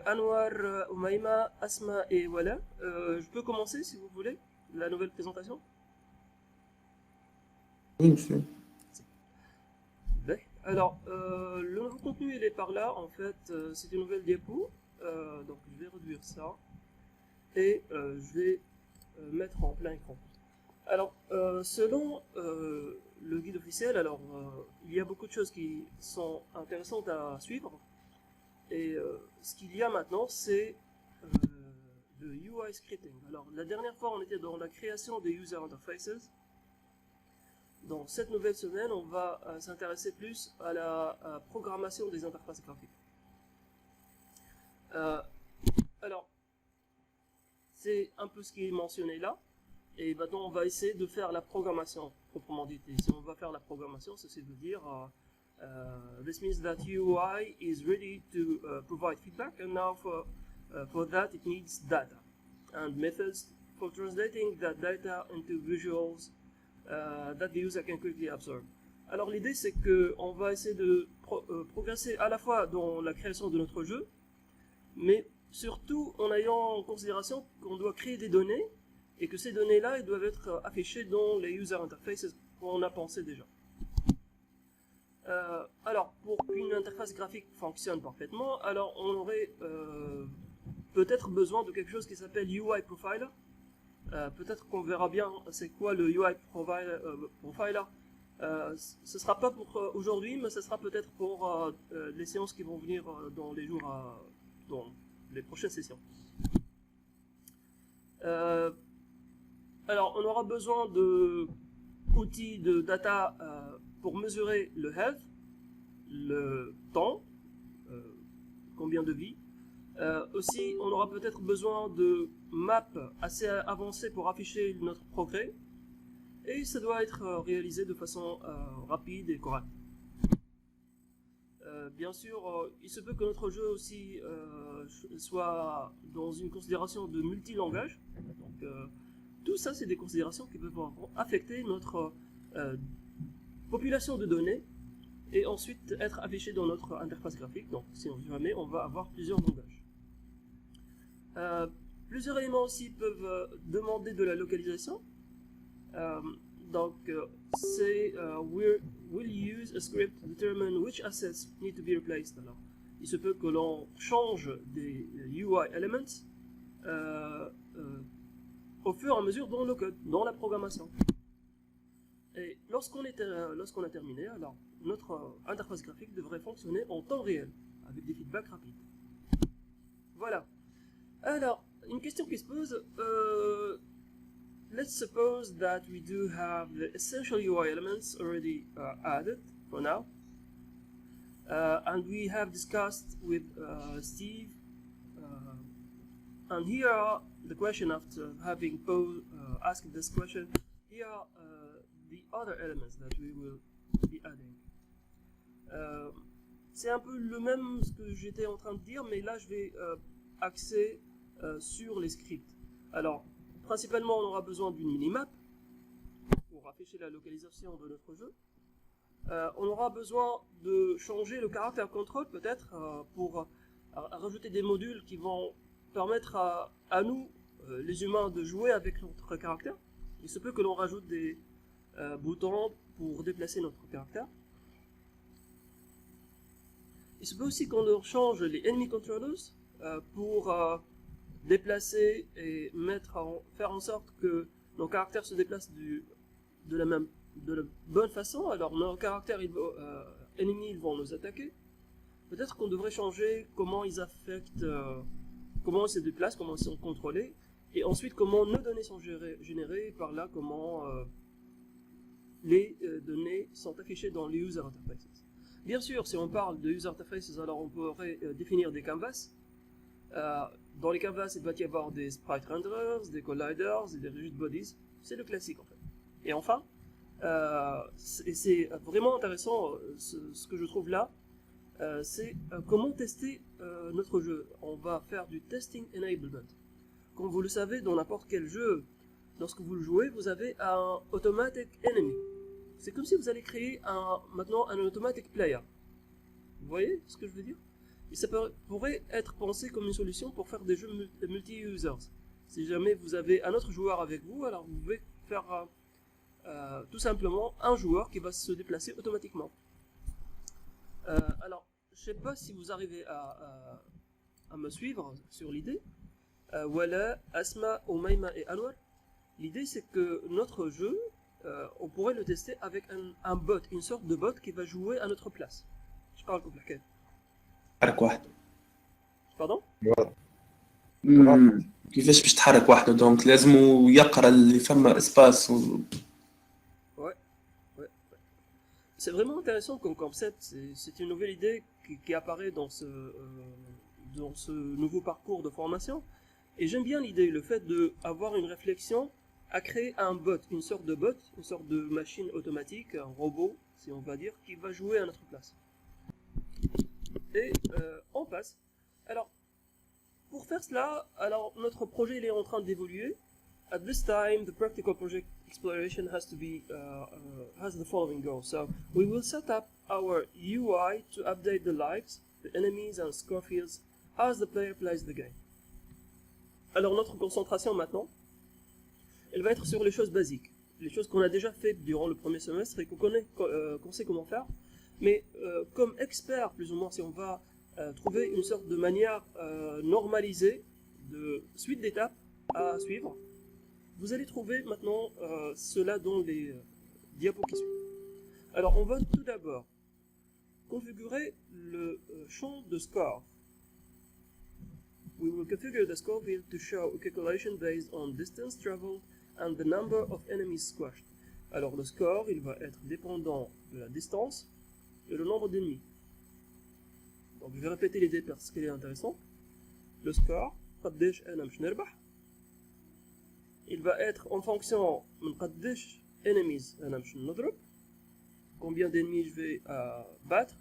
Anwar, Umaima, Asma et Wala. Je peux commencer si vous voulez la nouvelle présentation. Oui, monsieur. Alors, le nouveau contenu il est par là. En fait, c'est une nouvelle diapo. Donc, je vais réduire ça et je vais mettre en plein écran. Alors, selon le guide officiel, alors il y a beaucoup de choses qui sont intéressantes à suivre. Et ce qu'il y a maintenant, c'est le UI scripting. Alors, la dernière fois, on était dans la création des user interfaces. Dans cette nouvelle semaine, on va s'intéresser plus à la programmation des interfaces graphiques. Alors, c'est un peu ce qui est mentionné là. Et maintenant, on va essayer de faire la programmation proprement dite. Et si on va faire la programmation, ceci veut dire this means that UI is ready to provide feedback, and now for that it needs data and methods for translating that data into visuals that the user can quickly absorb. Alors l'idée c'est que on va essayer de progresser à la fois dans la création de notre jeu, mais surtout en ayant en considération qu'on doit créer des données et que ces données-là elles doivent être affichées dans les user interfaces qu'on a pensé déjà. Alors, pour qu'une interface graphique fonctionne parfaitement, alors on aurait peut-être besoin de quelque chose qui s'appelle UI Profiler. Peut-être qu'on verra bien c'est quoi le UI Profiler. Ce ne sera pas pour aujourd'hui, mais ce sera peut-être pour les séances qui vont venir dans les jours, dans les prochaines sessions. Alors, on aura besoin d'outils de data pour mesurer le health, le temps, combien de vies. Aussi, on aura peut-être besoin de maps assez avancées pour afficher notre progrès. Et ça doit être réalisé de façon rapide et correcte. Bien sûr, il se peut que notre jeu aussi soit dans une considération de multilangage. Donc, tout ça, c'est des considérations qui peuvent affecter notre population de données et ensuite être affichées dans notre interface graphique. Donc, si jamais on va avoir plusieurs langages. Plusieurs éléments aussi peuvent demander de la localisation. Donc, c'est we'll use a script to determine which assets need to be replaced. Alors, il se peut que l'on change des UI elements au fur et à mesure dans le code, dans la programmation. Et lorsqu'on a terminé, alors notre interface graphique devrait fonctionner en temps réel, avec des feedbacks rapides. Voilà. Alors, une question qui se pose, let's suppose that we do have the essential UI elements already added for now, and we have discussed with Steve, and here are the question after having asked this question, here are the other elements that we will be adding. C'est un peu le même ce que j'étais en train de dire, mais là je vais axer sur les scripts. Alors, principalement on aura besoin d'une minimap pour afficher la localisation de notre jeu. On aura besoin de changer le caractère control peut-être pour rajouter des modules qui vont permettre à nous, les humains, de jouer avec notre caractère. Il se peut que l'on rajoute des boutons pour déplacer notre caractère. Il se peut aussi qu'on change les enemy controllers pour déplacer et faire en sorte que nos caractères se déplacent de la bonne façon. Alors nos caractères ennemis vont nous attaquer. Peut-être qu'on devrait changer comment ils affectent, comment ils se déplacent, comment ils sont contrôlés, et ensuite comment nos données sont générées, et par là comment les données sont affichées dans les user interfaces. Bien sûr, si on parle de user interfaces, alors on pourrait définir des canvas. Dans les canvas, il va y avoir des sprite renderers, des colliders et des rigid bodies. C'est le classique en fait. Et enfin, c'est vraiment intéressant ce que je trouve là, c'est comment tester notre jeu. On va faire du testing enablement. Comme vous le savez, dans n'importe quel jeu, lorsque vous le jouez, vous avez un automatic enemy. C'est comme si vous allez créer maintenant un automatic player. Vous voyez ce que je veux dire? Et ça pourrait être pensé comme une solution pour faire des jeux multi-users. Si jamais vous avez un autre joueur avec vous, alors vous pouvez faire tout simplement un joueur qui va se déplacer automatiquement. Alors, je ne sais pas si vous arrivez à me suivre sur l'idée. Voilà, Asma, Omaima et Anwar. L'idée c'est que notre jeu, on pourrait le tester avec un bot, une sorte de bot qui va jouer à notre place. Je parle comme laquelle. تحرك وحده. Pardon? كيفاش باش تحرك وحده دونك لازم يقرا اللي فما اسباس Ouais, ouais. C'est vraiment intéressant comme concept. C'est une nouvelle idée qui apparaît dans ce nouveau parcours de formation. Et j'aime bien l'idée, le fait d'avoir une réflexion à créer un bot, une sorte de bot, une sorte de machine automatique, un robot, si on va dire, qui va jouer à notre place. Et on passe. Alors, pour faire cela, alors notre projet il est en train d'évoluer. At this time, the practical project exploration has to be has the following goals. So we will set up our UI to update the lives, the enemies and score fields as the player plays the game. Alors notre concentration maintenant, elle va être sur les choses basiques, les choses qu'on a déjà faites durant le premier semestre et qu'on sait comment faire. Mais comme expert, plus ou moins, si on va trouver une sorte de manière normalisée de suite d'étapes à suivre, vous allez trouver maintenant cela dans les diapos qui suivent. Alors on va tout d'abord configurer le champ de score. We will configure the score field to show a calculation based on distance traveled and the number of enemies squashed. Alors le score, il va être dépendant de la distance et le nombre d'ennemis. Donc je vais répéter l'idée parce qu'elle est intéressante. Le score, il va être en fonction de combien d'ennemis je vais battre,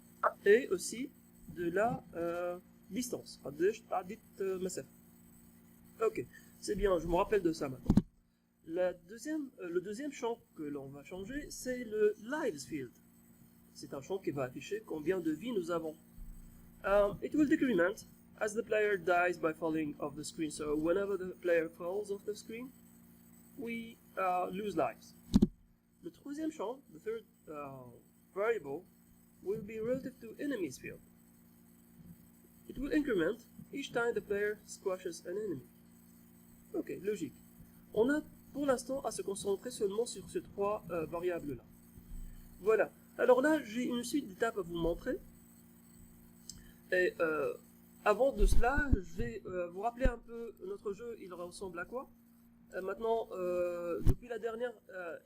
et aussi de la distance. Ok, c'est bien, je me rappelle de ça maintenant. Le deuxième champ que l'on va changer, c'est le lives field. C'est un champ qui va afficher combien de vies nous avons. It will decrement as the player dies by falling off the screen. So whenever the player falls off the screen, we lose lives. Le troisième champ, the third variable, will be relative to enemies field. It will increment each time the player squashes an enemy. Ok, logique. On a pour l'instant à se concentrer seulement sur ces trois variables-là. Voilà. Alors là, j'ai une suite d'étapes à vous montrer. Et avant de cela, je vais vous rappeler un peu notre jeu, il ressemble à quoi. Maintenant, depuis la dernière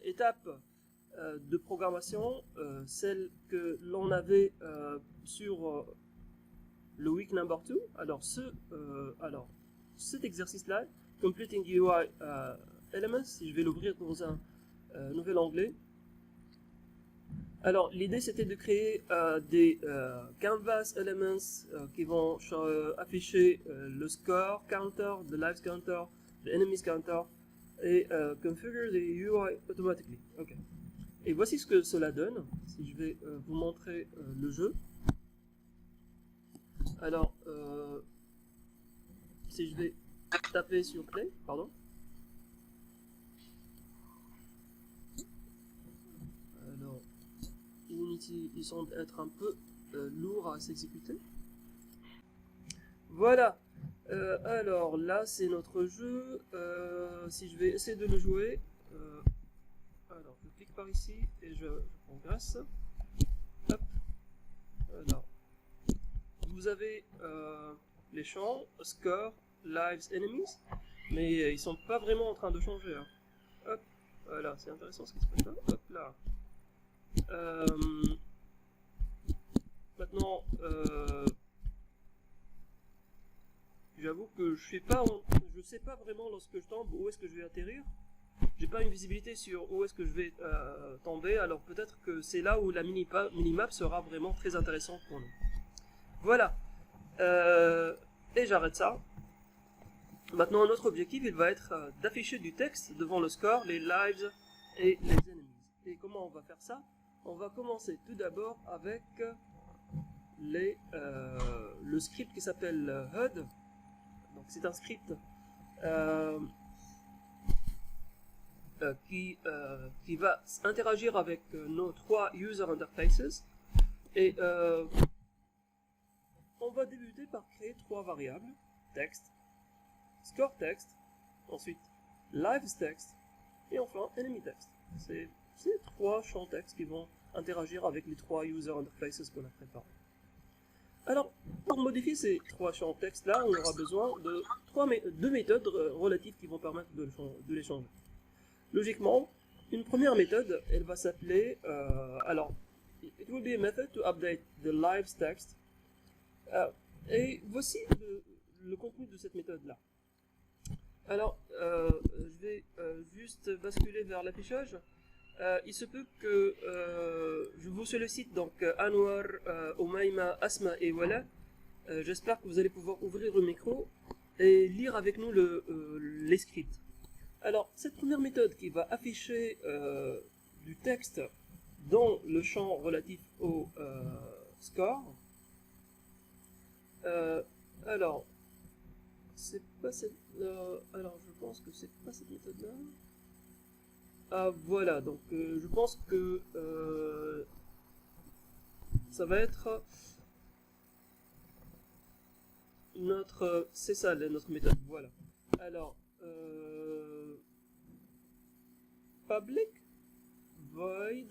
étape de programmation, celle que l'on avait sur le week number 2, alors cet exercice-là, Completing UI Elements, si je vais l'ouvrir dans un nouvel onglet. Alors l'idée c'était de créer des canvas elements qui vont afficher le score counter, the lives counter, the enemies counter, et configure the UI automatically. Okay. Et voici ce que cela donne, si je vais vous montrer le jeu. Alors, si je vais taper sur play, pardon. Alors, Unity, il semble être un peu lourd à s'exécuter. Voilà. Alors là, c'est notre jeu. Si je vais essayer de le jouer, alors je clique par ici et je progresse. Hop. Alors, vous avez les champs score, lives, enemies, mais ils sont pas vraiment en train de changer. Hein. Hop. Voilà, c'est intéressant ce qui se passe là. Hop là. Maintenant, j'avoue que je sais pas vraiment lorsque je tombe où est-ce que je vais atterrir. J'ai pas une visibilité sur où est-ce que je vais tomber. Alors peut-être que c'est là où la minimap sera vraiment très intéressante pour nous. Voilà. Et j'arrête ça. Maintenant, notre objectif, il va être d'afficher du texte devant le score, les lives et les enemies. Et comment on va faire ça? On va commencer tout d'abord avec le script qui s'appelle HUD. Donc c'est un script qui va interagir avec nos 3 user interfaces. Et on va débuter par créer 3 variables: text, score text, ensuite live text, et enfin enemy text. C'est 3 champs texte qui vont interagir avec les 3 user interfaces qu'on a préparés. Alors, pour modifier ces 3 champs texte là, on aura besoin de 2 méthodes relatives qui vont permettre de les changer. Logiquement, une première méthode, elle va s'appeler, alors, it will be a method to update the live text. Et voici le contenu de cette méthode là. Alors, je vais juste basculer vers l'affichage. Il se peut que je vous sollicite donc Anwar, Omaima, Asma et voilà. J'espère que vous allez pouvoir ouvrir le micro et lire avec nous les scripts. Alors, cette première méthode qui va afficher du texte dans le champ relatif au score. Alors, c'est pas cette. Alors, je pense que c'est pas cette méthode-là. Ah, voilà, donc je pense que ça va être c'est ça notre méthode, voilà. Alors, public void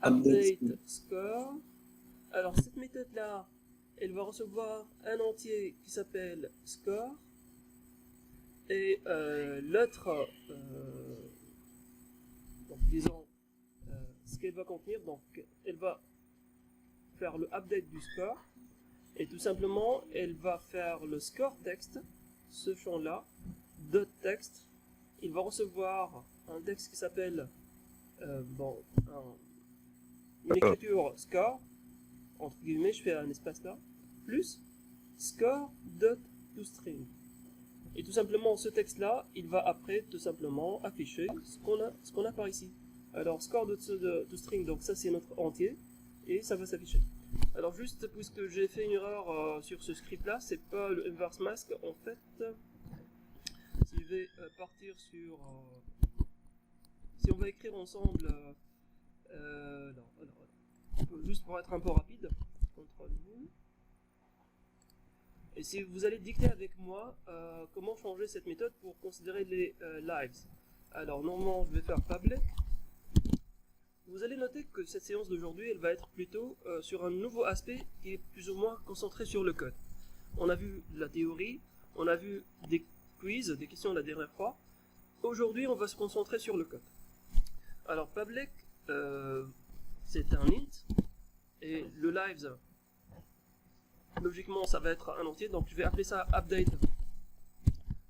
update score. Alors cette méthode là, elle va recevoir un entier qui s'appelle score et l'autre donc disons ce qu'elle va contenir. Donc elle va faire le update du score et tout simplement elle va faire le score text, ce champ là, dot text. Il va recevoir un texte qui s'appelle une écriture score, entre guillemets, je fais un espace là, plus score.toString. Et tout simplement ce texte là, il va après tout simplement afficher ce qu'on a par ici. Alors score.toString, donc ça c'est notre entier, et ça va s'afficher. Alors juste puisque j'ai fait une erreur sur ce script là, c'est pas le inverse mask en fait. Si je vais partir sur si on va écrire ensemble juste pour être un peu rapide, CTRL-U. Et si vous allez dicter avec moi comment changer cette méthode pour considérer les lives. Alors normalement je vais faire public. Vous allez noter que cette séance d'aujourd'hui elle va être plutôt sur un nouveau aspect qui est plus ou moins concentré sur le code. On a vu la théorie, on a vu des quiz, des questions la dernière fois. Aujourd'hui on va se concentrer sur le code. Alors public c'est un int et le lives logiquement ça va être un entier, donc je vais appeler ça update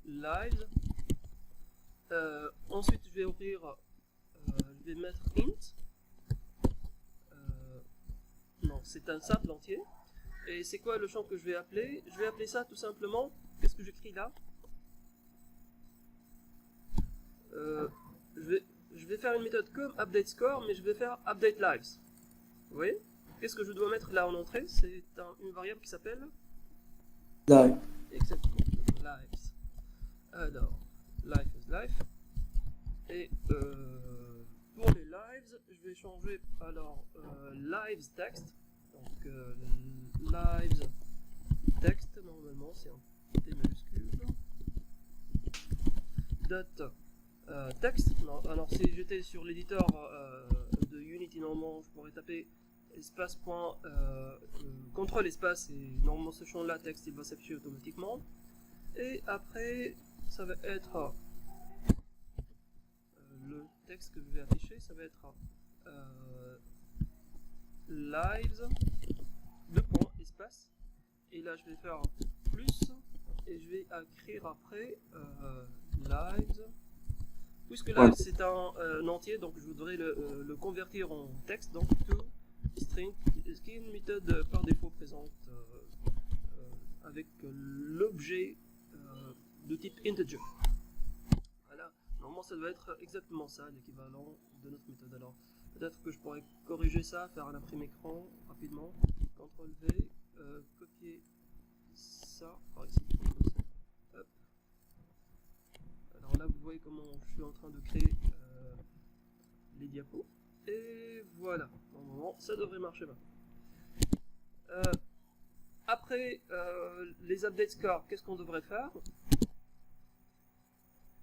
lives. Ensuite je vais ouvrir je vais mettre int, non c'est un simple entier. Et c'est quoi le champ que je vais appeler? Je vais appeler ça tout simplement, qu'est-ce que j'écris là? Je vais faire une méthode comme update score, mais je vais faire update lives. Vous voyez? Qu'est-ce que je dois mettre là en entrée? C'est une variable qui s'appelle live. Exactement, lives. Alors, life is life. Et pour les lives, je vais changer alors lives text. Donc lives text, normalement c'est un T majuscule. Dot text. Non, alors si j'étais sur l'éditeur de Unity, normalement je pourrais taper espace point contrôle espace et normalement ce champ là texte il va s'afficher automatiquement. Et après ça va être le texte que je vais afficher, ça va être lives espace et là je vais faire plus et je vais écrire après lives. Puisque live c'est un entier, donc je voudrais le convertir en texte, donc to string, ce qui est une méthode par défaut présente avec l'objet de type integer. Voilà, normalement ça doit être exactement ça, l'équivalent de notre méthode. Alors peut-être que je pourrais corriger ça, faire un imprimé écran rapidement, CTRL V, copier ça par ici. Hop. Alors là, vous voyez comment je suis en train de créer les diapos. Et voilà, normalement, ça devrait marcher maintenant. Après les update scores, qu'est-ce qu'on devrait faire?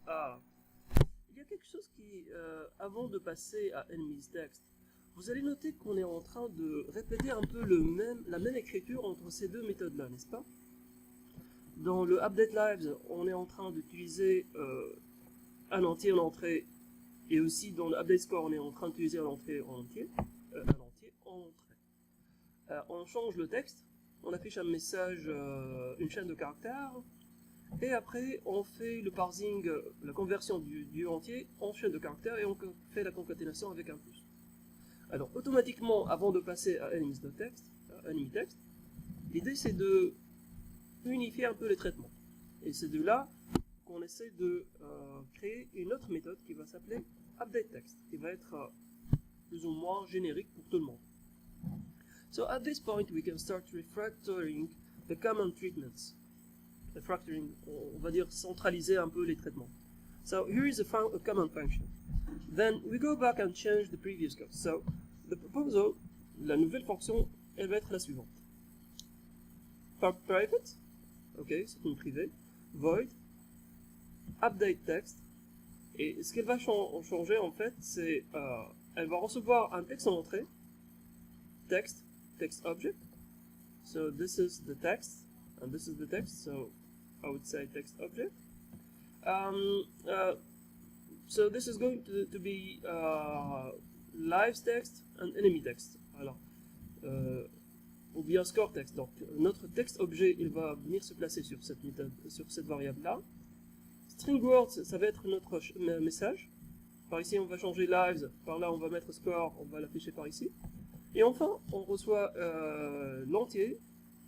Il y a quelque chose qui, avant de passer à enemies text, vous allez noter qu'on est en train de répéter un peu la même écriture entre ces deux méthodes-là, n'est-ce pas? Dans le update lives, on est en train d'utiliser un entier en entrée, et aussi dans le update score, on est en train d'utiliser un entier en entrée. On change le texte, on affiche un message, une chaîne de caractères, et après on fait le parsing, la conversion du entier en chaîne de caractères, et on fait la concaténation avec un plus. Alors automatiquement, avant de passer à enemy text, l'idée c'est de unifier un peu les traitements. Et c'est de là qu'on essaie de créer une autre méthode qui va s'appeler update text, qui va être plus ou moins générique pour tout le monde. So at this point we can start refactoring the common treatments. Refactoring, on va dire centraliser un peu les traitements. So here is a common function. Then we go back and change the previous code. So the proposal, la nouvelle fonction, elle va être la suivante. Private, ok, c'est une privée, void, update text, et ce qu'elle va changer en fait, c'est elle va recevoir un texte en entrée, text object, so this is the text, and this is the text, so I would say text object. So this is going to be live text and enemy text. Alors, ou bien score text. Donc notre texte objet, il va venir se placer sur cette méthode, sur cette variable là. String words, ça va être notre message. Par ici, on va changer lives. Par là, on va mettre score. On va l'afficher par ici. Et enfin, on reçoit l'entier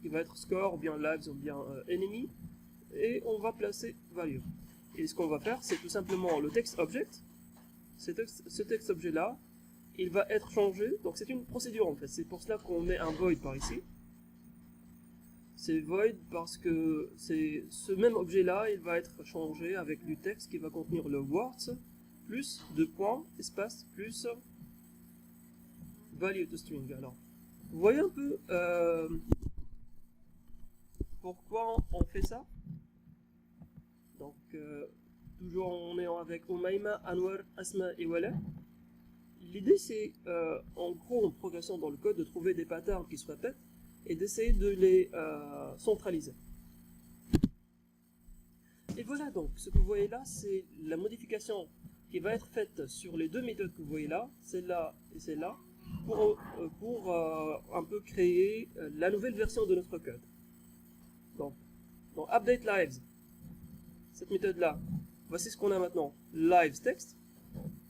qui va être score ou bien lives ou bien enemy. Et on va placer value. Et ce qu'on va faire, c'est tout simplement le text object. Ce texte objet là, il va être changé. Donc c'est une procédure en fait. C'est pour cela qu'on met un void par ici. C'est void parce que c'est ce même objet là, il va être changé avec du texte qui va contenir le words plus deux points espace plus value to string. Alors, vous voyez un peu pourquoi on fait ça? Donc toujours on est avec Umayma, Anwar, Asma et Wala. L'idée c'est en gros en progressant dans le code de trouver des patterns qui se répètent et d'essayer de les centraliser. Et voilà donc, ce que vous voyez là, c'est la modification qui va être faite sur les deux méthodes que vous voyez là, celle-là et celle-là, pour un peu créer la nouvelle version de notre code. Donc, dans update lives, cette méthode-là, voici ce qu'on a maintenant, lives text,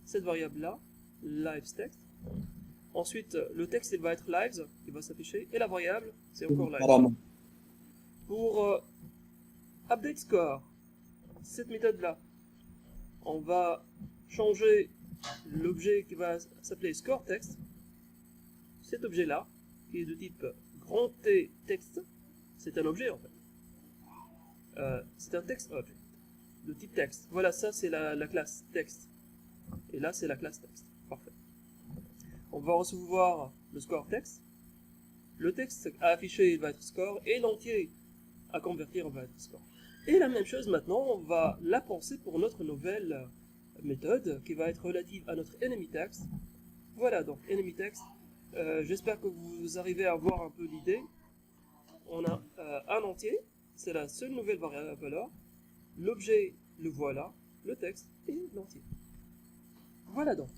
cette variable-là, lives text. Ensuite, le texte il va être lives, il va s'afficher, et la variable, c'est encore lives. Pour update score, cette méthode-là, on va changer l'objet qui va s'appeler score text. Cet objet-là, qui est de type grand T text, c'est un objet en fait. C'est un text object, de type texte. Voilà, ça c'est la classe texte. Et là c'est la classe texte. Parfait. On va recevoir le score text. Le texte à afficher il va être score et l'entier à convertir va être score. Et la même chose maintenant, on va la penser pour notre nouvelle méthode qui va être relative à notre enemy text. Voilà donc enemy text. J'espère que vous arrivez à voir un peu l'idée. On a un entier, c'est la seule nouvelle valeur. L'objet, le voilà, le texte et l'entier. Voilà donc.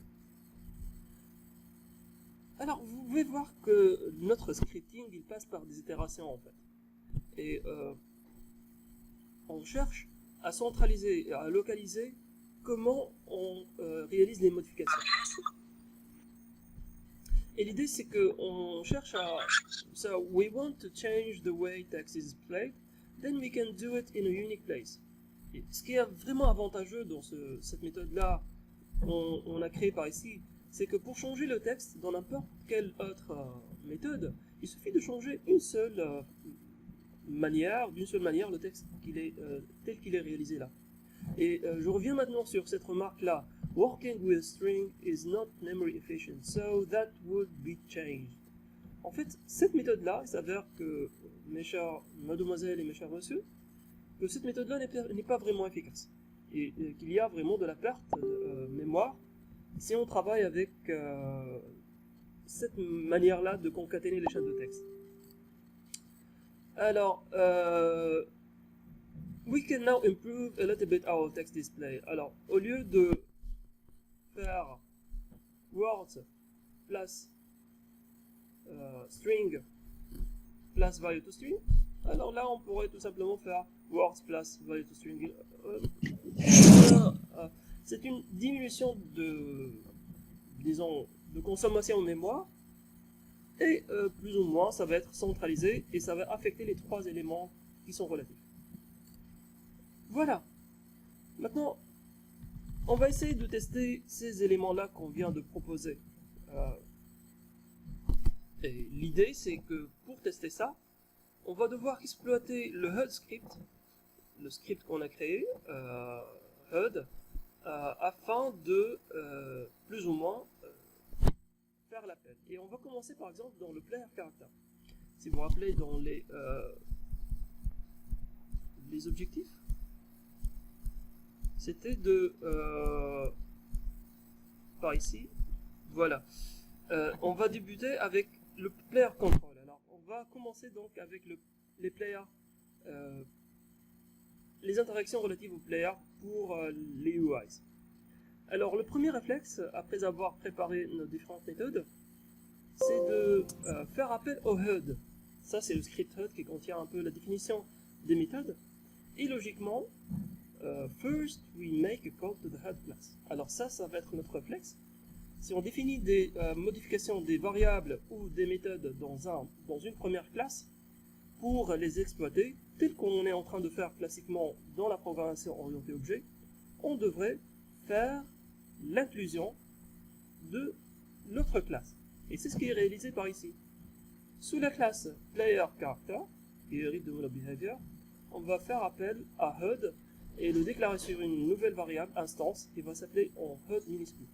Alors, vous pouvez voir que notre scripting, il passe par des itérations en fait. Et on cherche à centraliser, à localiser comment on réalise les modifications. Et l'idée c'est qu'on cherche à... So, we want to change the way text is displayed, then we can do it in a unique place. Et ce qui est vraiment avantageux dans cette méthode-là qu'on a créée par ici, c'est que pour changer le texte dans n'importe quelle autre méthode, il suffit de changer d'une seule manière le texte tel qu'il est réalisé là. Et je reviens maintenant sur cette remarque-là. Working with string is not memory efficient, so that would be changed. En fait, cette méthode-là, il s'avère que, mes chères mademoiselles et mes chers messieurs, que cette méthode-là n'est pas vraiment efficace. Et qu'il y a vraiment de la perte de mémoire si on travaille avec cette manière-là de concaténer les chaînes de texte. Alors, we can now improve a little bit our text display. Alors, au lieu de faire words plus string plus value to string, alors là on pourrait tout simplement faire words plus value to string. C'est une diminution de consommation en mémoire, et plus ou moins ça va être centralisé et ça va affecter les trois éléments qui sont relatifs. Voilà. Maintenant, on va essayer de tester ces éléments-là qu'on vient de proposer. Et l'idée, c'est que pour tester ça, on va devoir exploiter le HUD script, le script qu'on a créé, HUD, afin de plus ou moins faire l'appel. Et on va commencer par exemple dans le player character. Si vous vous rappelez dans les objectifs, c'était de par ici, voilà. On va débuter avec le player control. Alors on va commencer donc avec les players, les interactions relatives aux players pour les UIs. Alors le premier réflexe, après avoir préparé nos différentes méthodes, c'est de faire appel au HUD. Ça c'est le script HUD qui contient un peu la définition des méthodes. Et logiquement, first we make a call to the HUD class. Alors ça va être notre réflexe. Si on définit des modifications des variables ou des méthodes dans une première classe, pour les exploiter, tel qu'on est en train de faire classiquement dans la programmation orientée objet, on devrait faire l'inclusion de notre classe. Et c'est ce qui est réalisé par ici. Sous la classe player character, qui hérite de behavior, on va faire appel à HUD et le déclarer sur une nouvelle variable instance qui va s'appeler en HUD minuscule.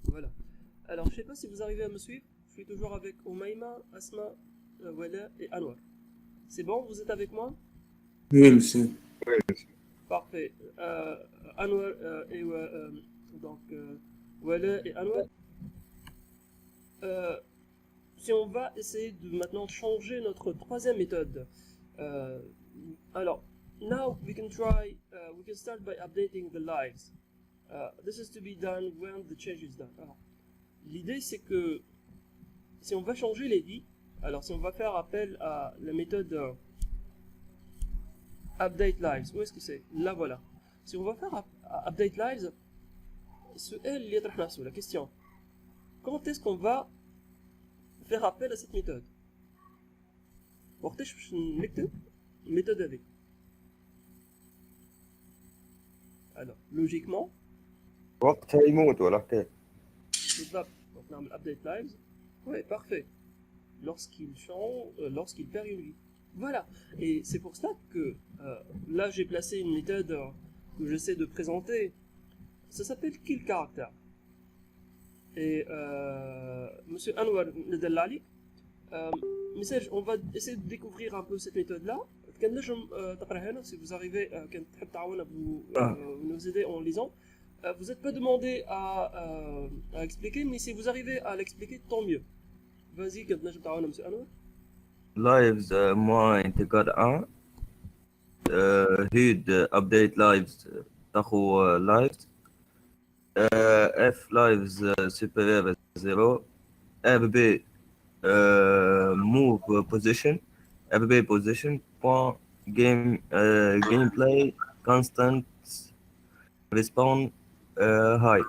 Voilà. Alors, je ne sais pas si vous arrivez à me suivre. Je suis toujours avec Oumaima, Asma, Wala et Anwar. C'est bon, vous êtes avec moi? Oui, monsieur. Parfait. Anwar et donc Wala et Anwar. Si on va essayer de maintenant changer notre troisième méthode. Alors, now we can start by updating the lives. This is to be done when the change is done. Alors, l'idée c'est que si on va changer les vies, alors si on va faire appel à la méthode update lives, où est-ce que c'est? Là voilà. Si on va faire update lives, la question, quand est-ce qu'on va faire appel à cette méthode? méthode avec. Alors, logiquement, وقتها يموت ولا كيف؟ بالضبط. Donc on a update lives. Ouais, parfait. Lorsqu'il change, lorsqu'il perd une vie. Voilà. Et c'est pour cela que là j'ai placé une méthode que j'essaie de présenter. Ça s'appelle kill character. Et Monsieur Anwar Nedellali, message, on va essayer de découvrir un peu cette méthode là. Si vous arrivez, vous nous aider en lisant. Vous n'êtes pas demandé à expliquer, mais si vous arrivez à l'expliquer, tant mieux. Vas-y, monsieur Anwar. لايفز moins انتقاد 1 هيد update lives تاخو lives f lives supérieur à 0 rb move position rb position point gameplay constant respawn high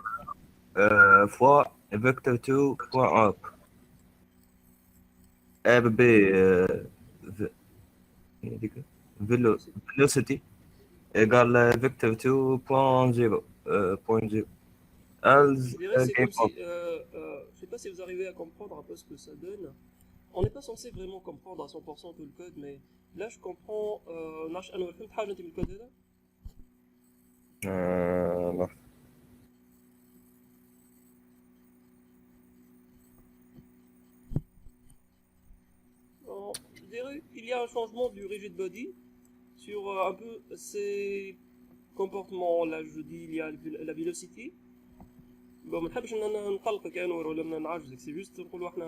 fois vector 2 point up rb velocity égale vector 2.0 .0 as Je dirais, c'est comme game si, je sais pas si vous arrivez à comprendre un peu ce que ça donne. on n'est pas censé vraiment comprendre à 100% tout le code, mais là je comprends. نعرفش أنا فهمت حاجة أنت من الكود هذا؟ لا. Je dirais qu'il y a un changement du rigid body sur un peu ses comportements. Là je dis il y a la velocity. Bon, ما نحبش اننا نقلقك يا نور ولا نعجزك, c'est juste نقولوا احنا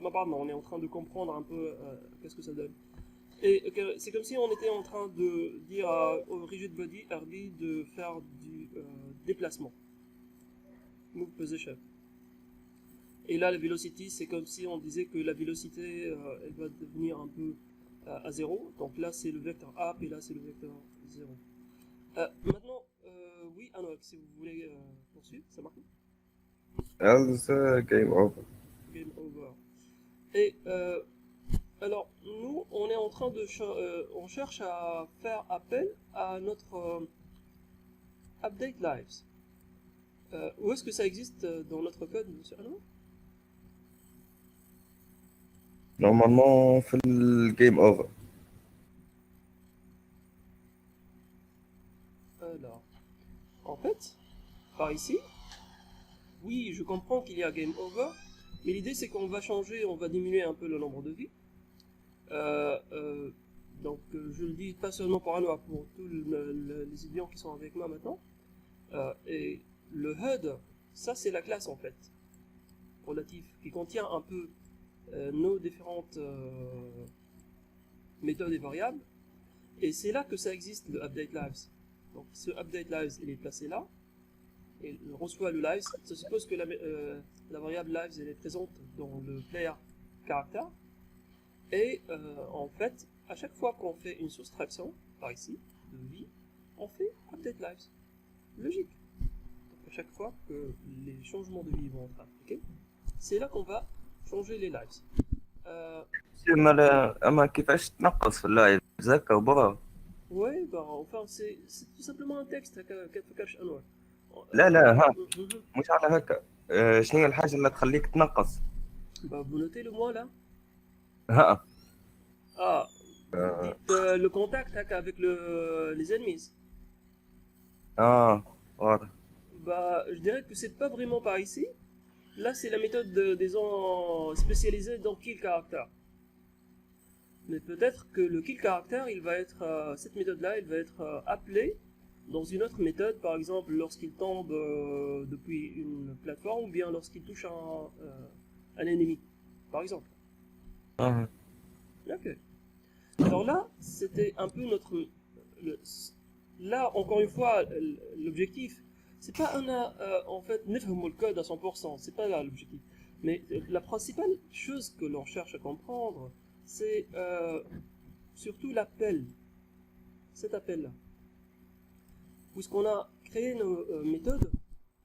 مع بعضنا on est en train de comprendre un peu qu'est-ce que ça donne. Et c'est comme si on était en train de dire au rigid body RB de faire du déplacement. Move position. Et là, la velocity, c'est comme si on disait que la vélocité, elle va devenir un peu à 0. Donc là, c'est le vecteur up et là, c'est le vecteur 0. Maintenant, oui, Anouk, si vous voulez poursuivre, ça marche? else game over. Game over. Et alors, nous, on est en train de on cherche à faire appel à notre update lives. Où est-ce que ça existe dans notre code, monsieur Anouk? Normalement في الجيم اوفر. Alors, en fait, par ici, oui, je comprends qu'il y a game over, mais l'idée c'est qu'on va changer, on va diminuer un peu le nombre de vies. Donc, je le dis pas seulement pour Anoa, pour tous les étudiants qui sont avec moi maintenant. Et le HUD, ça c'est la classe en fait, relative, qui contient un peu nos différentes méthodes et variables. Et c'est là que ça existe, le update lives. Donc ce update lives, il est placé là, et il reçoit le lives. Ça suppose que la variable lives, elle est présente dans le player character. Et en fait, à chaque fois qu'on fait une soustraction, par ici, de vie, on fait update lives. Logique. Donc à chaque fois que les changements de vie vont être appliqués, c'est là qu'on va changer les lives. اما كيفاش تنقص في اللايف هكا وبرا؟ Ouais, bah enfin c'est tout simplement un texte كتفكرش انواع. لا لا ها مش على هكا. شنو هي الحاجه اللي تخليك تنقص؟ Bah vous notez le moi là. ها Ah, vous dites le contact avec les ennemis. واضح. Bah je dirais que c'est pas vraiment par ici. Là c'est la méthode des gens spécialisés dans kill character. Mais peut-être que le kill character, il va être cette méthode-là, elle va être appelée dans une autre méthode, par exemple lorsqu'il tombe depuis une plateforme ou bien lorsqu'il touche un ennemi, par exemple. Ok. Alors là, c'était un peu notre. Là, encore une fois, l'objectif, c'est pas en fait نفهم le code à 100%, c'est pas là l'objectif. Mais la principale chose que l'on cherche à comprendre, c'est surtout l'appel, cet appel-là. Puisqu'on a créé nos méthodes,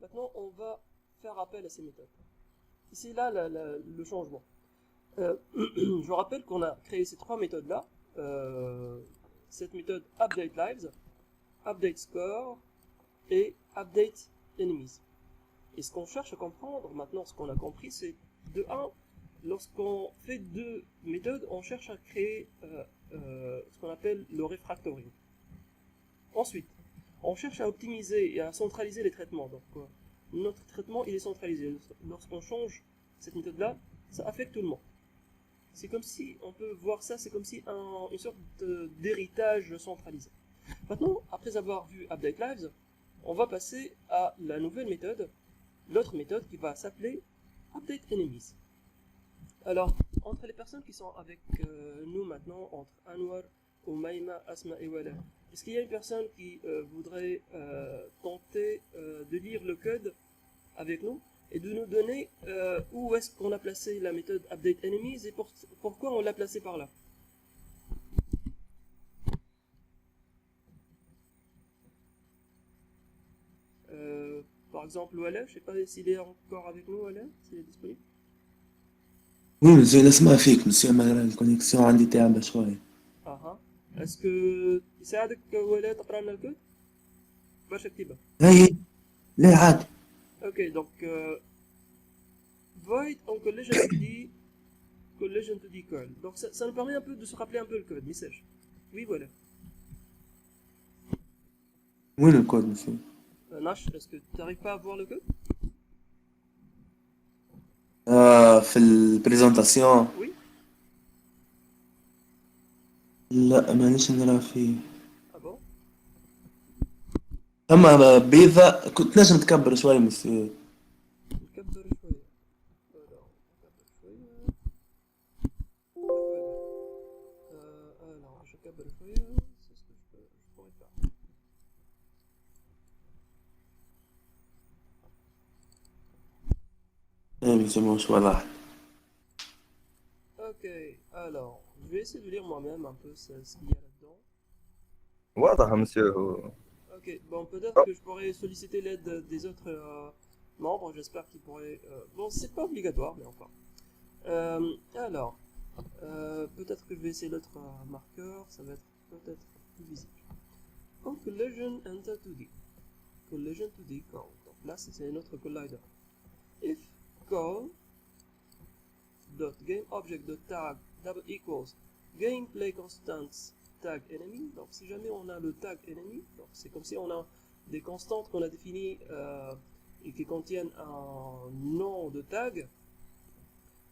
maintenant on va faire appel à ces méthodes. Et c'est là le changement. Je rappelle qu'on a créé ces trois méthodes-là. Cette méthode update lives, update score et update enemies. Et ce qu'on cherche à comprendre maintenant, ce qu'on a compris, c'est de 1, lorsqu'on fait deux méthodes, on cherche à créer ce qu'on appelle le refractoring. Ensuite, on cherche à optimiser et à centraliser les traitements. Donc, notre traitement, il est centralisé. Lorsqu'on change cette méthode-là, ça affecte tout le monde. C'est comme si, on peut voir ça, c'est comme si une sorte d'héritage centralisé. Maintenant, après avoir vu Update Lives, on va passer à la nouvelle méthode, l'autre méthode qui va s'appeler Update Enemies. Alors, entre les personnes qui sont avec nous maintenant, entre Anwar, Oumaima, Asma et Wala, est-ce qu'il y a une personne qui voudrait tenter de lire le code avec nous et de nous donner où est-ce qu'on a placé la méthode Update Enemies et pourquoi on l'a placé par là? Par exemple, Wala, je sais pas s'il est encore avec nous, Wala, s'il est disponible. وين زي نسمع فيك مسيو ما الكونيكسيون عندي تعبة شوية. اها اسكو يساعدك ولا تقرا لنا الكود باش اكتبها؟ هاي لا عادي. اوكي دونك void on collision dit collision to decoil. Donc ça nous permet un peu de se rappeler un peu le code, message. Oui, voilà. وين الكود monsieur Nash, est-ce que tu n'arrives pas à voir le code? في البريزنتاسيون Oui. لا مانيش نرى فيه Ah bon? اما بيضة كنت نجم تكبر شوي monsieur نكبر شوية. Alors, نكبر شوية. Alors, je كبر شوية. C'est ce que je pourrais faire. ايه بيسموه شوي واحد Ok, alors, je vais essayer de lire moi-même un peu ce qu'il y a là-dedans. واضح مسيو. Ok, bon, peut-être que je pourrais solliciter l'aide des autres membres, j'espère qu'ils pourraient... Bon, c'est pas obligatoire, mais enfin. Alors, peut-être que je vais essayer l'autre marqueur, ça va être peut-être plus visible. Donc, collision enter 2D. Collision 2D call. Donc là, c'est notre collider. If call dot game object dot tag double equals gameplay constants tag enemy. Donc si jamais on a le tag enemy, donc c'est comme si on a des constantes qu'on a définies et qui contiennent un nom de tag.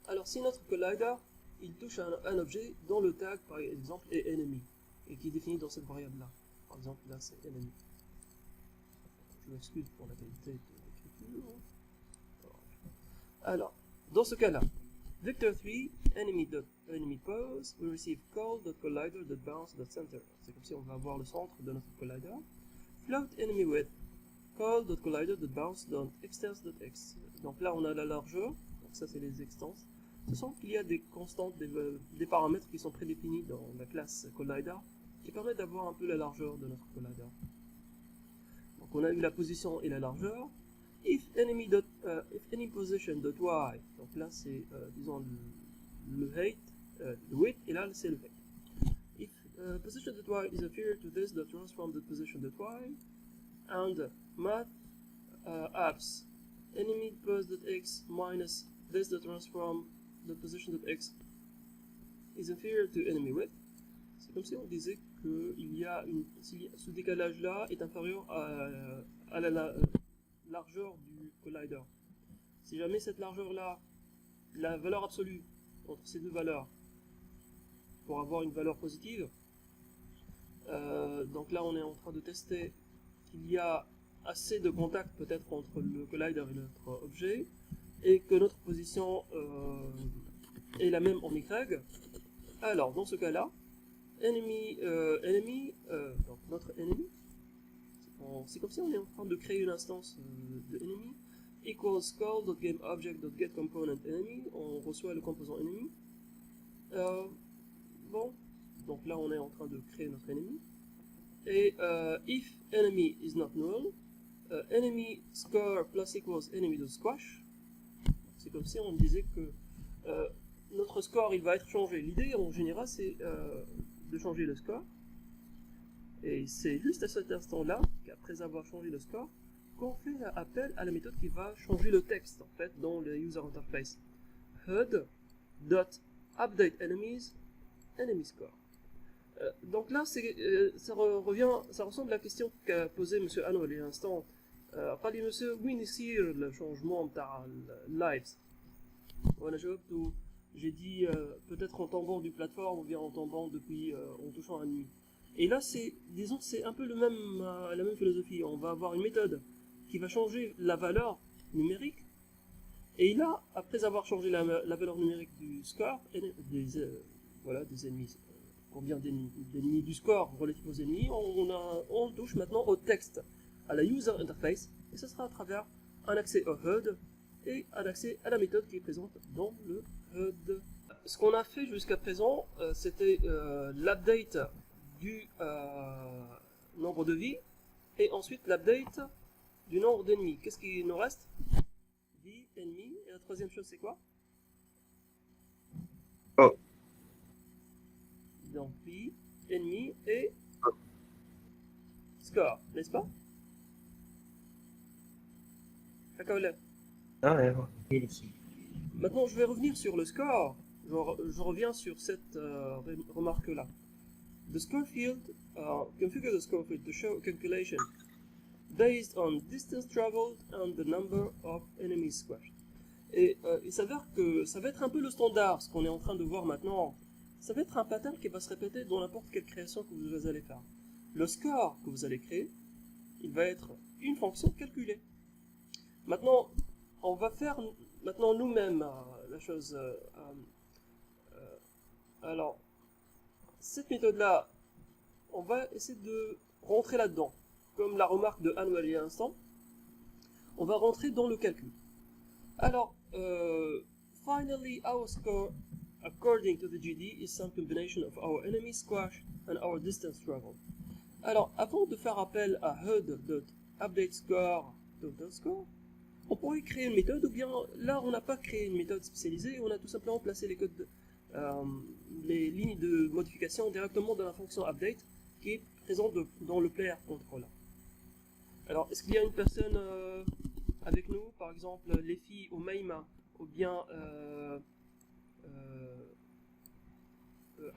Alors si notre collider il touche un objet dont le tag par exemple est enemy et qui est défini dans cette variable là. Par exemple là c'est enemy. Je m'excuse pour la qualité de l'écriture. Alors dans ce cas là, vector3 enemy pose we receive call.collider.bounce.center. C'est comme si on va avoir le centre de notre collider. Float enemy width call.collider.bounce.extents.x. Donc là on a la largeur, donc ça c'est les extenses. Ce sont qu'il y a des constantes, des paramètres qui sont prédéfinis dans la classe collider qui permettent d'avoir un peu la largeur de notre collider. Donc on a eu la position et la largeur. If any position.y, donc là c'est disons le height, le width, et là c'est le height. If position.y is inferior to this that runs from the position.y, and math apps enemy pos.x minus this that runs from the position.x is inferior to enemy width. C'est comme si on disait que ce décalage là est inférieur à la largeur du collider. Si jamais cette largeur là, la valeur absolue entre ces deux valeurs, pour avoir une valeur positive, donc là on est en train de tester qu'il y a assez de contact peut-être entre le collider et notre objet, et que notre position est la même en Y. Alors dans ce cas là, donc notre enemy, c'est comme si on est en train de créer une instance de enemy equals call.gameObject.getComponentEnemy. On reçoit le composant enemy. Bon, donc là on est en train de créer notre enemy. Et if enemy is not null, enemy score plus equals enemy.squash. C'est comme si on disait que notre score il va être changé. L'idée en général c'est de changer le score. Et c'est juste à cet instant-là, qu'après avoir changé le score, qu'on fait appel à la méthode qui va changer le texte, en fait, dans le user interface. HUD.updateEnemies enemy score. Donc là, ça ressemble à la question qu'a posée M. Hanno à l'instant. قال لي monsieur وين يصير le changement بتاع lives. وانا جاوبته j'ai dit peut-être en tombant du plateforme ou bien en tombant depuis en touchant un ennemi. Et là, disons, c'est un peu la même philosophie. On va avoir une méthode qui va changer la valeur numérique. Et là, après avoir changé la valeur numérique du score, des ennemis, combien d'ennemis du score relatif aux ennemis, on touche maintenant au texte, à la user interface. Et ce sera à travers un accès au HUD et un accès à la méthode qui est présente dans le HUD. Ce qu'on a fait jusqu'à présent, c'était l'update du nombre de vies et ensuite l'update du nombre d'ennemis. Qu'est-ce qui nous reste? Vie, ennemi, et la troisième chose c'est quoi? Oh. Donc vie, ennemi et score, n'est-ce pas? Ah, ouais. Maintenant je vais revenir sur le score je reviens sur cette remarque-là. The score field, configure the score field to show a calculation based on distance traveled and the number of enemies squashed. Et il s'avère que ça va être un peu le standard, ce qu'on est en train de voir maintenant. Ça va être un pattern qui va se répéter dans n'importe quelle création que vous allez faire. Le score que vous allez créer, il va être une fonction calculée. Maintenant, on va faire maintenant nous-mêmes la chose. Alors, cette méthode-là, on va essayer de rentrer là-dedans. Comme la remarque de Anwar il y a un instant, on va rentrer dans le calcul. Alors, finally, our score, according to the GD, is some combination of our enemy squash and our distance travel. Alors, avant de faire appel à HUD.updateScore, on pourrait créer une méthode, ou bien là, on n'a pas créé une méthode spécialisée, on a tout simplement placé les codes, les lignes de modification directement dans la fonction update qui est présente dans le player controller. Alors, est-ce qu'il y a une personne avec nous, par exemple les filles ou Maïma, ou bien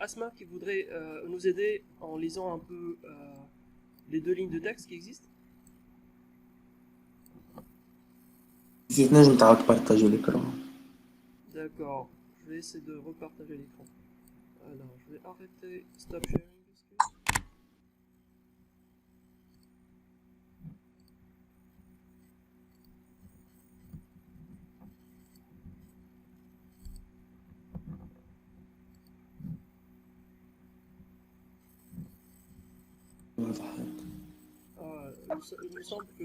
Asma qui voudrait nous aider en lisant un peu les deux lignes de texte qui existent? إذا تنجم تعاود تبارطاجي l'écran. D'accord, je vais essayer de repartager l'écran. Alors, je vais arrêter stop sharing. Il me semble que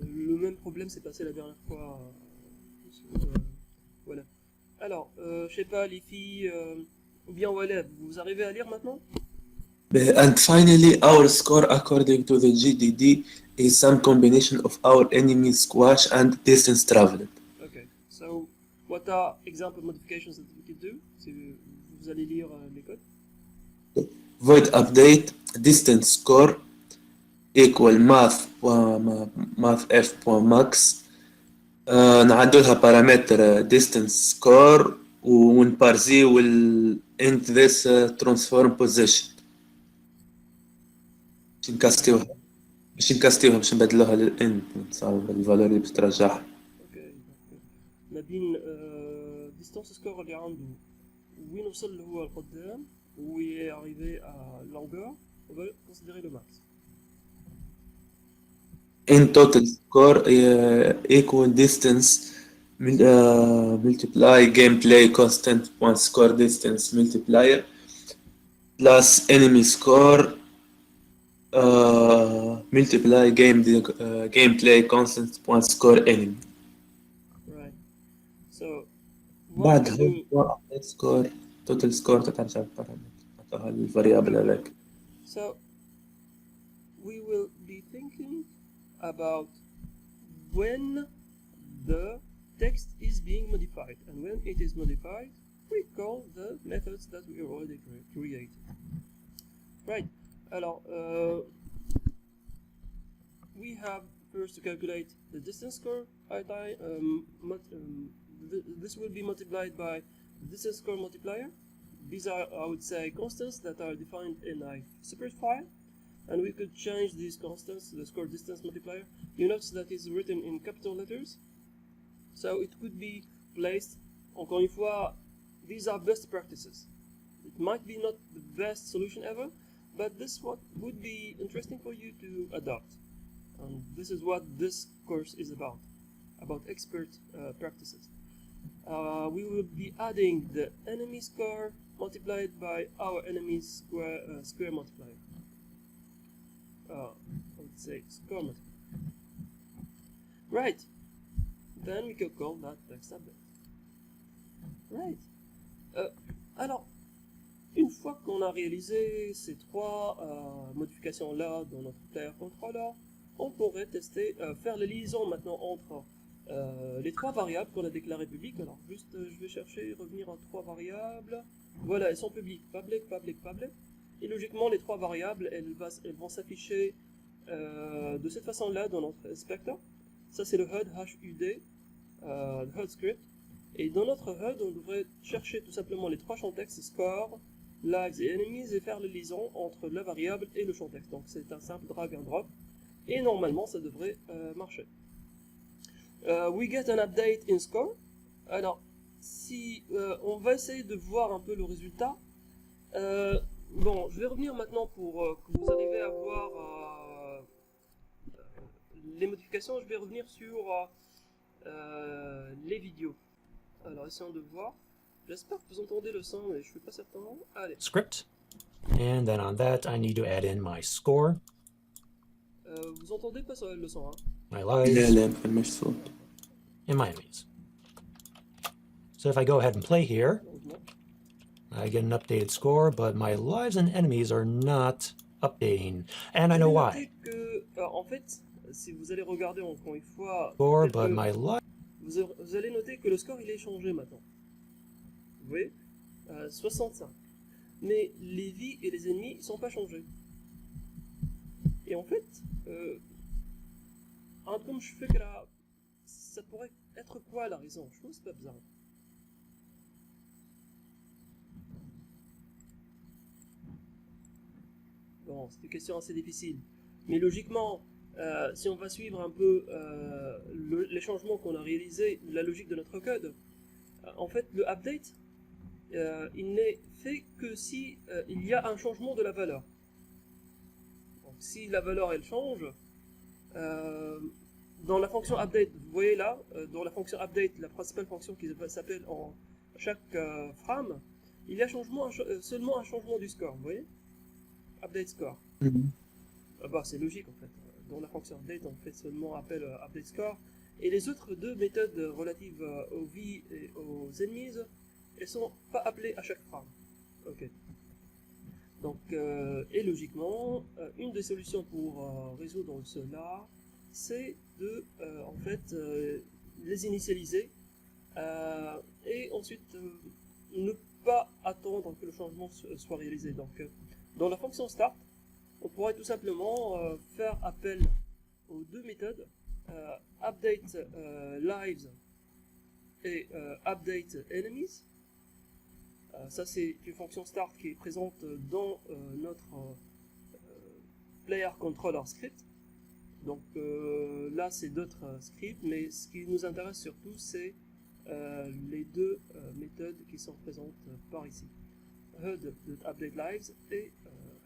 le même problème s'est passé la dernière fois. Voilà. Alors, je sais pas, les filles, ou bien Waled, vous arrivez à lire maintenant? And finally, our score according to the GDD is some combination of our enemy squash and distance traveled. Okay, so what are example modifications that we could do? Si vous allez lire les codes. Void update distance score equal math f.max. نعدلها بارامتر distance score ونبارزي will end this transform position باش نكاستيوها باش نبدلوها للإند نتصاوب الفالور اللي باش ترجعها. اوكي نبين distance score اللي عنده وين وصل هو القدام وي arrivé à longueur, on va considérer le max. In total score equal distance multiply gameplay constant point score distance multiplier plus enemy score multiply gameplay constant point score enemy. Right. So بعد هو score total score تترجع البارامتر الفاريابل هذاك. So we will be thinking about when the text is being modified, and when it is modified we call the methods that we already created. Right. Alors we have first to calculate the distance score. This will be multiplied by the distance score multiplier. These are, I would say, constants that are defined in a separate file, and we could change these constants to the score distance multiplier. You notice that it's written in capital letters, so it could be placed. Encore une fois, these are best practices. It might be not the best solution ever, but this what would be interesting for you to adopt. And this is what this course is about expert practices. We will be adding the enemy score multiplied by our enemy square multiplier. I would say score multiplier. Right. Then we can call that text update. Right. Alors, une fois qu'on a réalisé ces trois modifications-là dans notre player controller, on pourrait tester, faire les liaisons maintenant entre les trois variables qu'on a déclarées publiques. Alors juste je vais chercher, revenir à trois variables. Voilà, elles sont publiques, public, public, public. Et logiquement les trois variables elles vont s'afficher de cette façon là dans notre inspecteur. Ça c'est le HUD, le HUD script. Et dans notre HUD, on devrait chercher tout simplement les trois champs texte score, lives et enemies et faire la liaison entre la variable et le champ texte. Donc c'est un simple drag and drop. Et normalement, ça devrait marcher. We get an update in score. Alors, si on va essayer de voir un peu le résultat. Bon, je vais revenir maintenant pour que vous arrivez à voir les modifications. Je vais revenir sur les vidéos. Alors, essayons de voir. J'espère que vous entendez le son, mais je suis pas certain. Allez. Script. And then on that, I need to add in my score, Vous entendez pas le son, hein? my لا lives, لا ما فماش صوت. and my enemies. So if I go ahead and play here, Heureusement. I get an updated score, but my lives and enemies are not updating. And I know Vous why. allez noter que, en fait, si vous allez regarder encore une fois, Score, quelques- but my lives vous allez noter que le score il est changé maintenant. Vous voyez 65. Mais les vies et les ennemis ils sont pas changés. Et en fait, عندكم شي فكرة ça pourrait être quoi la raison? Je trouve que c'est pas bizarre. Bon, c'est une question assez difficile. Mais logiquement, si on va suivre un peu les changements qu'on a réalisés, la logique de notre code, en fait, le update, il n'est fait que si il y a un changement de la valeur. Donc, si la valeur elle change, dans la fonction update, vous voyez là, dans la fonction update, la principale fonction qui s'appelle en chaque frame, il y a seulement un changement du score, vous voyez? Update score. Mhm. C'est logique en fait. Dans la fonction update, on fait seulement appel à update score. Et les autres deux méthodes relatives aux vies et aux ennemis, elles sont pas appelées à chaque frame. Ok. Donc, et logiquement, une des solutions pour résoudre cela, c'est de, en fait, les initialiser et ensuite ne pas attendre que le changement soit réalisé. Donc, dans la fonction start, on pourrait tout simplement faire appel aux deux méthodes update lives et update enemies. Ça c'est une fonction start qui est présente dans notre player controller script. Donc là c'est d'autres scripts, mais ce qui nous intéresse surtout c'est les deux méthodes qui sont présentes par ici. HUD.update lives et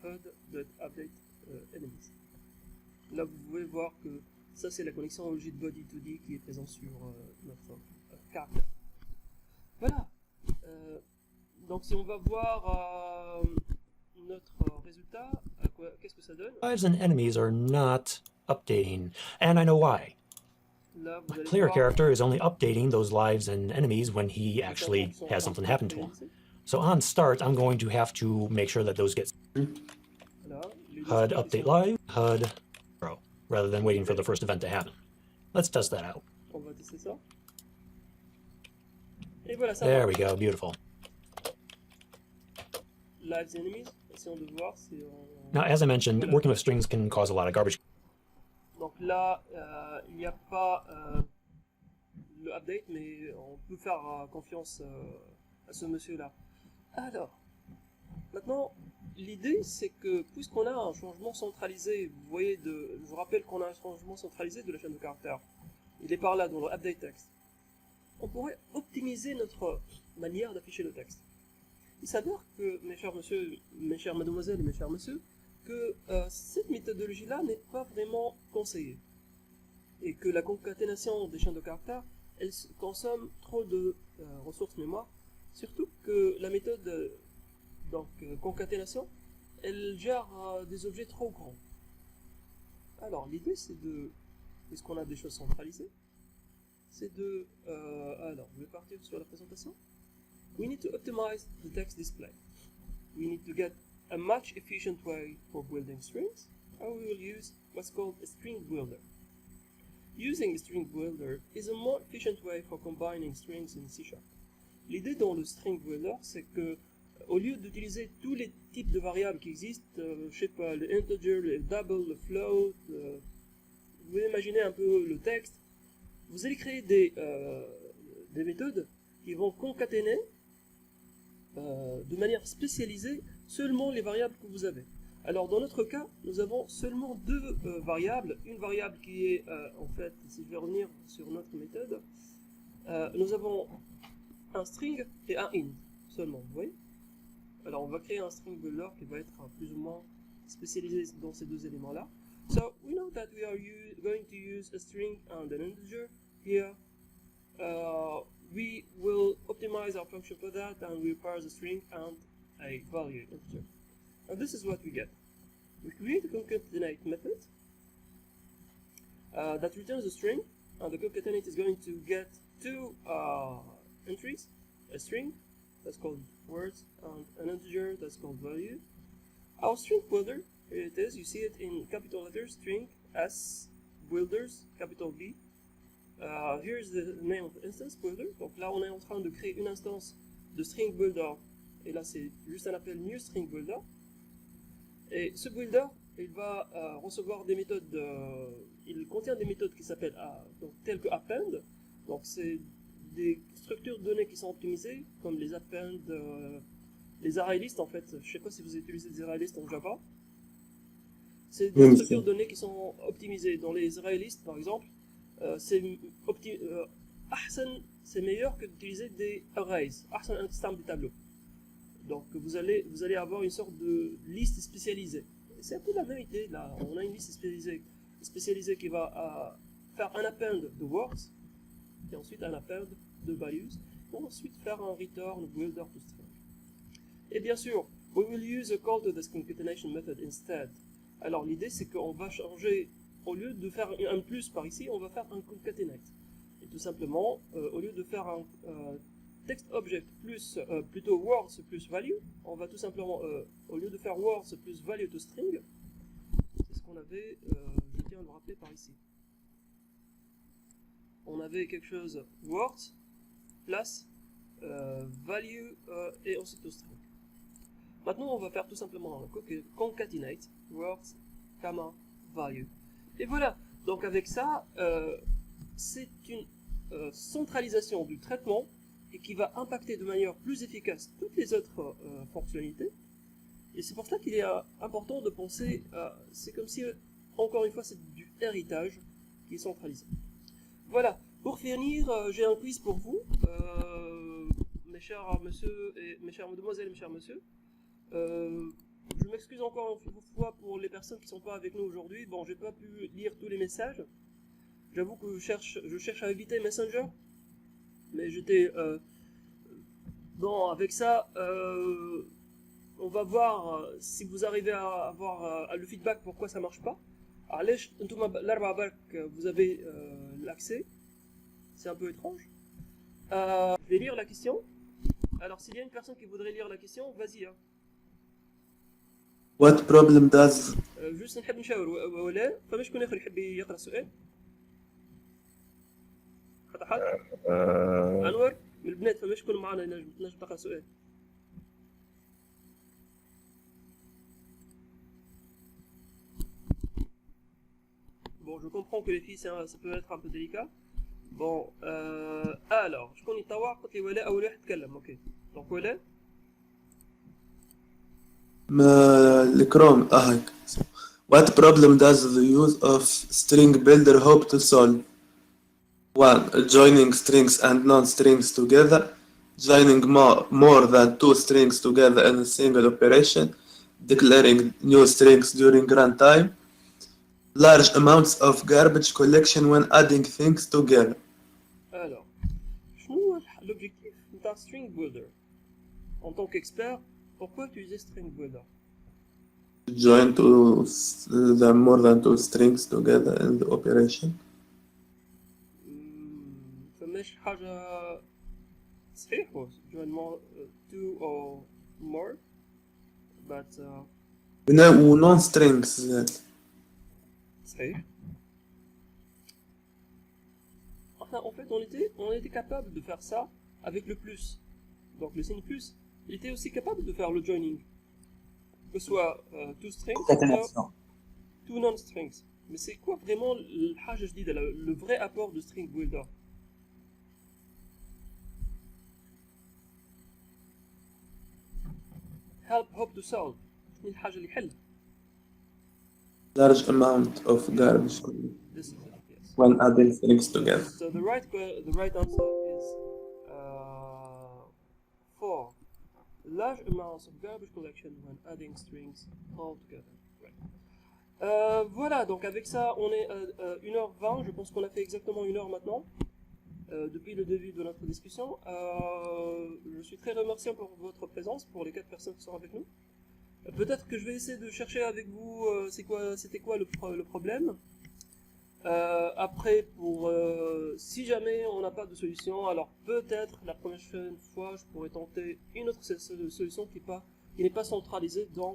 HUD.update enemies. Là vous pouvez voir que ça c'est la connexion au body 2D qui est présent sur notre caractère. Voilà. Donc si on va voir notre résultat, qu'est-ce que ça donne? and enemies are not updating. And I know why. Là, vous My allez player voir character is only updating those lives and enemies when he les actually changements qui sont has something happen to him. réalisés. So on start, I'm going to have to make sure that those get Voilà, les deux HUD scripts qui update sont- live, HUD 0, rather than waiting for the first event to happen. Let's test that out. On va tester ça. Et voilà, ça There marche. we go, beautiful. Lives enemies, essayons de voir si on... Now, as I mentioned, working with strings can cause a lot of garbage. Donc là, il n'y a pas le update, mais on peut faire confiance à ce monsieur-là. Alors, maintenant, l'idée c'est que puisqu'on a un changement centralisé, vous voyez, je vous rappelle qu'on a un changement centralisé de la chaîne de caractères. Il est par là dans le update text. On pourrait optimiser notre manière d'afficher le texte. Il s'avère que, mes chers monsieur, mes chères mademoiselles et mes chers messieurs, que cette méthodologie-là n'est pas vraiment conseillée. Et que la concaténation des chaînes de caractères, elle consomme trop de ressources mémoire. Surtout que la méthode concaténation, elle gère des objets trop grands. Alors l'idée c'est de, puisqu'on a des choses centralisées, c'est de... alors, je vais partir sur la présentation. We need to optimize the text display. We need to get a much efficient way for building strings, and we will use what's called a string builder. Using a string builder is a more efficient way for combining strings in C#. L'idée dans le string builder, c'est que au lieu d'utiliser tous les types de variables qui existent, je sais pas, le integer, le double, le float, vous imaginez un peu le texte, vous allez créer des méthodes qui qui vont concaténer de manière spécialisée seulement les variables que vous avez. Alors dans notre cas, nous avons seulement deux variables. Une variable qui est en fait, si je vais revenir sur notre méthode, nous avons un string et un int seulement, vous voyez. Alors on va créer un string builder qui va être plus ou moins spécialisé dans ces deux éléments-là. So we know that we are going to use a string and an integer here. We will optimize our function for that, and we parse a string and a value integer. And this is what we get. We create a concatenate method that returns a string, and the concatenate is going to get two entries, a string that's called words and an integer that's called value. Our string builder, here it is, you see it in capital letters, string S builders, capital B. Here's the name of the instance, builder. Donc là, on est en train de créer une instance de string builder. Et là, c'est juste un appel new string builder. Et ce builder, il va recevoir des méthodes. Il contient des méthodes qui s'appellent telles que append. Donc c'est des structures de données qui sont optimisées, comme les append, les array lists en fait. Je ne sais pas si vous utilisez des array lists en Java. C'est des structures de données qui sont optimisées. Dans les array lists, par exemple, c'est meilleur que d'utiliser des arrays. Ahsan un système de tableaux. Donc vous allez avoir une sorte de liste spécialisée. C'est un peu la même idée là. On a une liste spécialisée qui va faire un append de words et ensuite un append de values et ensuite faire un return builder to string. Et bien sûr, we will use a call to this concatenation method instead. Alors l'idée c'est qu'on va changer, au lieu de faire un plus par ici, on va faire un concatenate. Et tout simplement, au lieu de faire un text object plus, plutôt words plus value, on va tout simplement, au lieu de faire words plus value to string, c'est ce qu'on avait, je tiens à le rappeler par ici. On avait quelque chose words, plus, value et ensuite to string. Maintenant, on va faire tout simplement un concatenate, words, comma, value. Et voilà, donc avec ça, c'est une centralisation du traitement et qui va impacter de manière plus efficace toutes les autres fonctionnalités. Et c'est pour ça qu'il est important de penser, c'est comme si, encore une fois, c'est du héritage qui est centralisé. Voilà, pour finir, j'ai un quiz pour vous, mes chers messieurs et mes chères mademoiselles, mes chers messieurs. Je m'excuse encore une fois pour les personnes qui ne sont pas avec nous aujourd'hui. Bon, j'ai pas pu lire tous les messages. J'avoue que je cherche à éviter Messenger. Mais j'étais... Bon, avec ça, on va voir si vous arrivez à avoir le feedback pourquoi ça marche pas. Allez, vous avez l'accès. C'est un peu étrange. Je vais lire la question. Alors, s'il y a une personne qui voudrait lire la question, vas-y. Hein. What problem does جوست نحب نشاور ولا فما شكون اخر يحب يقرا السؤال؟ حد انور من البنات فما شكون معنا نجم تقرا سؤال؟ Bon, je comprends que les filles ça peut être un peu délicat. Bon, alors شكون يتطوع؟ قلت لي ولا اول واحد تكلم. اوكي دونك ولا الكروم هيك. What problem does the use of string builder hope to solve? 1. Joining strings and non-strings together, joining more than two strings together in a single operation, declaring new strings during runtime, large amounts of garbage collection when adding things together. Alors, شنو l'objectif d'un string builder? En tant qu'expert, pourquoi utiliser string builder? Join more than two strings together in the operation. فماش حاجة صحيح join more two or more but و non-strings زاد. صحيح. Enfin, en fait, on était capable de faire ça avec le plus. Donc le signe plus, il était aussi capable de faire le joining. Que ce soit two strings, two non-strings. Mais c'est quoi vraiment le vrai apport de string builder? help hope to solve. شنو الحاجة اللي يحل؟ Large amount of garbage This is it, yes. when adding strings together. So the right answer is 4. Large amounts of garbage collection when adding strings all together. Right. Voilà, donc avec ça, on est à 1h20. Je pense qu'on a fait exactement 1 heure maintenant, depuis le début de notre discussion. Je suis très remerciant pour votre présence, pour les 4 personnes qui sont avec nous. Peut-être que je vais essayer de chercher avec vous c'était quoi le problème. Après, si jamais on n'a pas de solution, alors peut-être la prochaine fois je pourrais tenter une autre solution qui n'est pas centralisée dans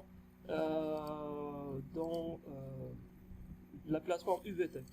la plateforme UVT.